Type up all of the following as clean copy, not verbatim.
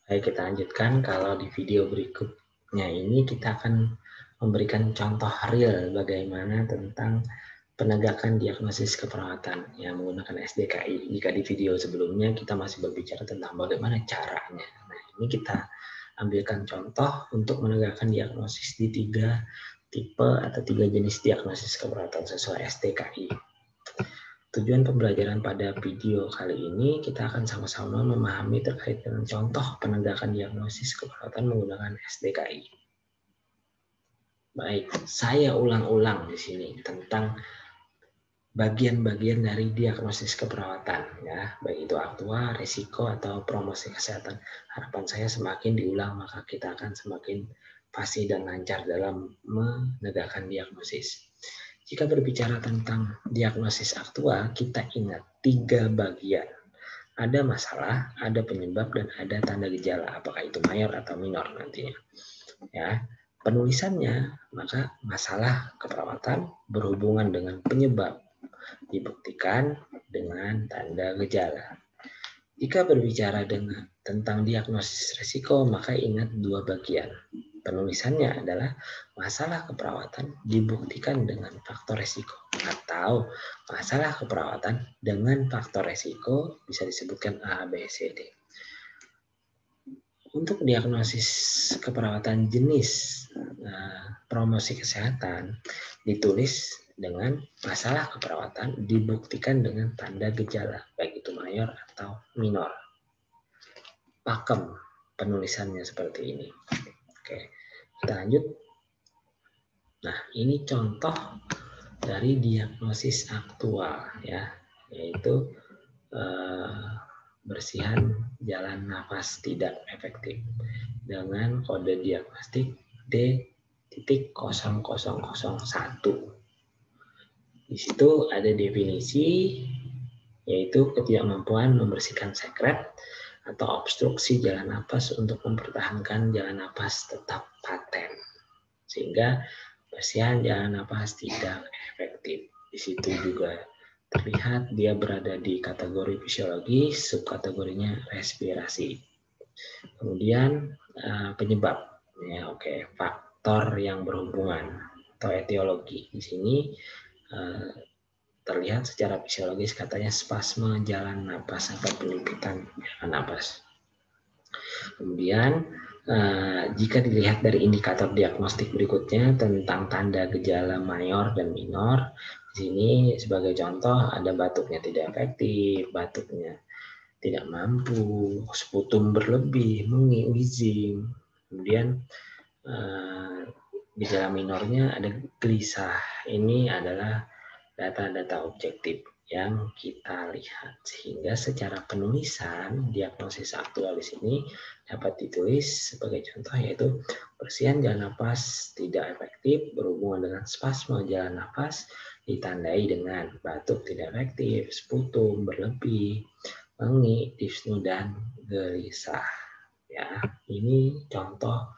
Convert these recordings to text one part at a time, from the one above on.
Baik, kita lanjutkan. Kalau di video berikutnya ini kita akan memberikan contoh real bagaimana tentang penegakan diagnosis keperawatan yang menggunakan SDKI. Jika di video sebelumnya kita masih berbicara tentang bagaimana caranya. Nah, ini kita ambilkan contoh untuk menegakkan diagnosis di 3 tipe atau 3 jenis diagnosis keperawatan sesuai SDKI. Tujuan pembelajaran pada video kali ini, kita akan sama-sama memahami terkait dengan contoh penegakan diagnosis keperawatan menggunakan SDKI. Baik, saya ulang-ulang di sini tentang bagian-bagian dari diagnosis keperawatan, ya, baik itu aktua, risiko, atau promosi kesehatan. Harapan saya semakin diulang, maka kita akan semakin fasih dan lancar dalam menegakkan diagnosis. Jika berbicara tentang diagnosis aktua, kita ingat 3 bagian. Ada masalah, ada penyebab, dan ada tanda gejala. Apakah itu mayor atau minor nantinya. Ya, penulisannya, maka masalah keperawatan berhubungan dengan penyebab dibuktikan dengan tanda gejala. Jika berbicara tentang diagnosis risiko, maka ingat 2 bagian. Penulisannya adalah masalah keperawatan dibuktikan dengan faktor risiko, atau masalah keperawatan dengan faktor risiko bisa disebutkan A, B, C, D. Untuk diagnosis keperawatan jenis promosi kesehatan ditulis dengan masalah keperawatan dibuktikan dengan tanda gejala, baik itu mayor atau minor. Pakem penulisannya seperti ini. Oke, kita lanjut. Nah, ini contoh dari diagnosis aktual, ya, yaitu bersihan jalan nafas tidak efektif dengan kode diagnostik D.0001. Di situ ada definisi, yaitu ketidakmampuan membersihkan sekret atau obstruksi jalan nafas untuk mempertahankan jalan nafas tetap paten, sehingga bersihan jalan nafas tidak efektif. Di situ juga terlihat dia berada di kategori fisiologi, subkategorinya respirasi. Kemudian penyebab, ya, oke, faktor yang berhubungan atau etiologi. Di sini terlihat secara fisiologis katanya spasme jalan napas atau penyempitan jalan napas. Kemudian jika dilihat dari indikator diagnostik berikutnya tentang tanda gejala mayor dan minor, di sini sebagai contoh ada batuknya tidak efektif, batuknya tidak mampu, sputum berlebih, mengi, wheezing. Kemudian gejala minornya ada gelisah. Ini adalah data-data objektif yang kita lihat, sehingga secara penulisan diagnosis aktual di sini dapat ditulis sebagai contoh, yaitu bersihan jalan nafas tidak efektif berhubungan dengan spasme jalan nafas ditandai dengan batuk tidak efektif, sputum berlebih, mengi, dyspnea, dan gelisah. Ya, ini contoh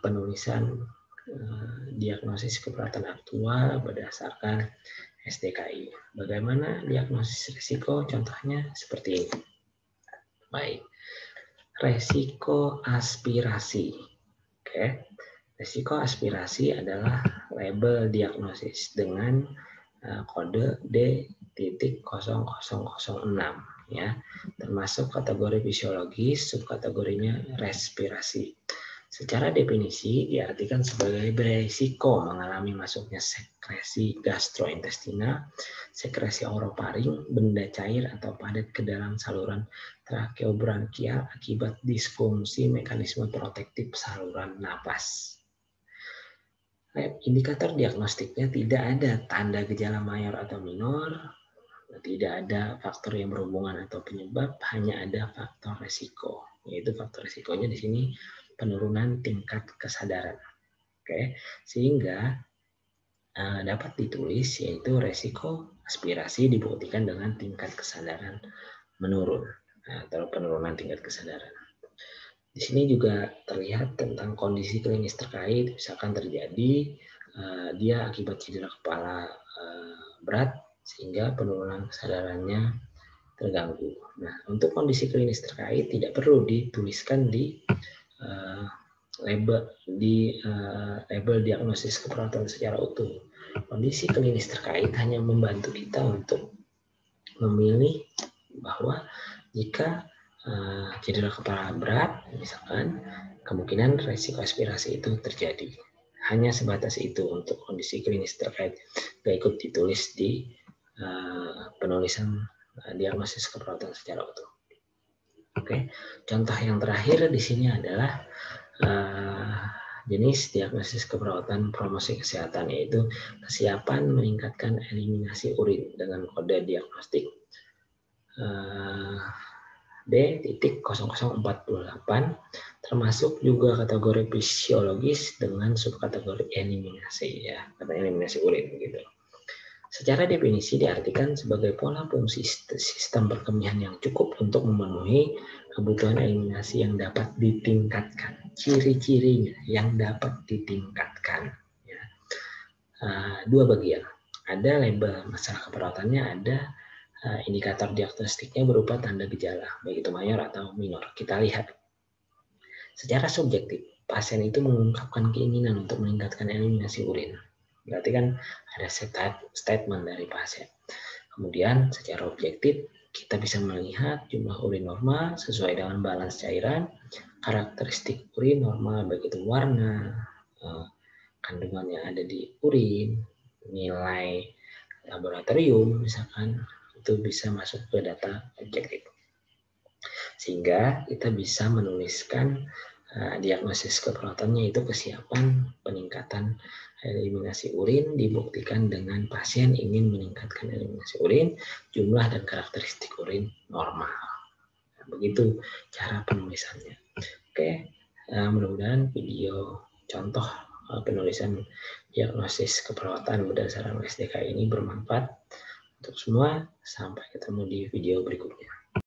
penulisan diagnosis keperawatan aktual berdasarkan SDKI. Bagaimana diagnosis risiko? Contohnya seperti ini. Baik, resiko aspirasi. Oke, resiko aspirasi adalah label diagnosis dengan kode D.0006, ya, termasuk kategori fisiologis, subkategorinya respirasi. Secara definisi diartikan sebagai beresiko mengalami masuknya sekresi gastrointestinal, sekresi orofaring, benda cair atau padat ke dalam saluran trakeobronkial akibat disfungsi mekanisme protektif saluran napas. Indikator diagnostiknya tidak ada tanda gejala mayor atau minor, tidak ada faktor yang berhubungan atau penyebab, hanya ada faktor resiko. Yaitu faktor resikonya di sini penurunan tingkat kesadaran. Oke, sehingga dapat ditulis yaitu resiko aspirasi dibuktikan dengan tingkat kesadaran menurun atau penurunan tingkat kesadaran. Di sini juga terlihat tentang kondisi klinis terkait, misalkan terjadi dia akibat cedera kepala berat sehingga penurunan kesadarannya terganggu. Nah, untuk kondisi klinis terkait tidak perlu dituliskan di label diagnosis keperawatan secara utuh. Kondisi klinis terkait hanya membantu kita untuk memilih bahwa jika cedera kepala berat, misalkan, kemungkinan resiko aspirasi itu terjadi. Hanya sebatas itu untuk kondisi klinis terkait, gak ikut ditulis di penulisan diagnosis keperawatan secara utuh. Oke, contoh yang terakhir di sini adalah jenis diagnosis keperawatan promosi kesehatan, yaitu kesiapan meningkatkan eliminasi urin dengan kode diagnostik D.0048, termasuk juga kategori fisiologis dengan subkategori eliminasi, ya, kata eliminasi urin gitu. Secara definisi diartikan sebagai pola fungsi sistem perkemihan yang cukup untuk memenuhi kebutuhan eliminasi yang dapat ditingkatkan. Ciri-cirinya yang dapat ditingkatkan. Ya. Dua bagian. Ada label masalah keperawatannya, ada indikator diagnostiknya berupa tanda gejala, baik itu mayor atau minor. Kita lihat. Secara subjektif, pasien itu mengungkapkan keinginan untuk meningkatkan eliminasi urin. Berarti kan ada statement dari pasien. Kemudian secara objektif kita bisa melihat jumlah urin normal sesuai dengan balans cairan, karakteristik urin normal baik itu warna, kandungan yang ada di urin, nilai laboratorium misalkan, itu bisa masuk ke data objektif. Sehingga kita bisa menuliskan diagnosis keperawatannya itu kesiapan peningkatan eliminasi urin dibuktikan dengan pasien ingin meningkatkan eliminasi urin, jumlah dan karakteristik urin normal. Nah, begitu cara penulisannya. Oke, mudah-mudahan video contoh penulisan diagnosis keperawatan berdasarkan USDK ini bermanfaat untuk semua. Sampai ketemu di video berikutnya.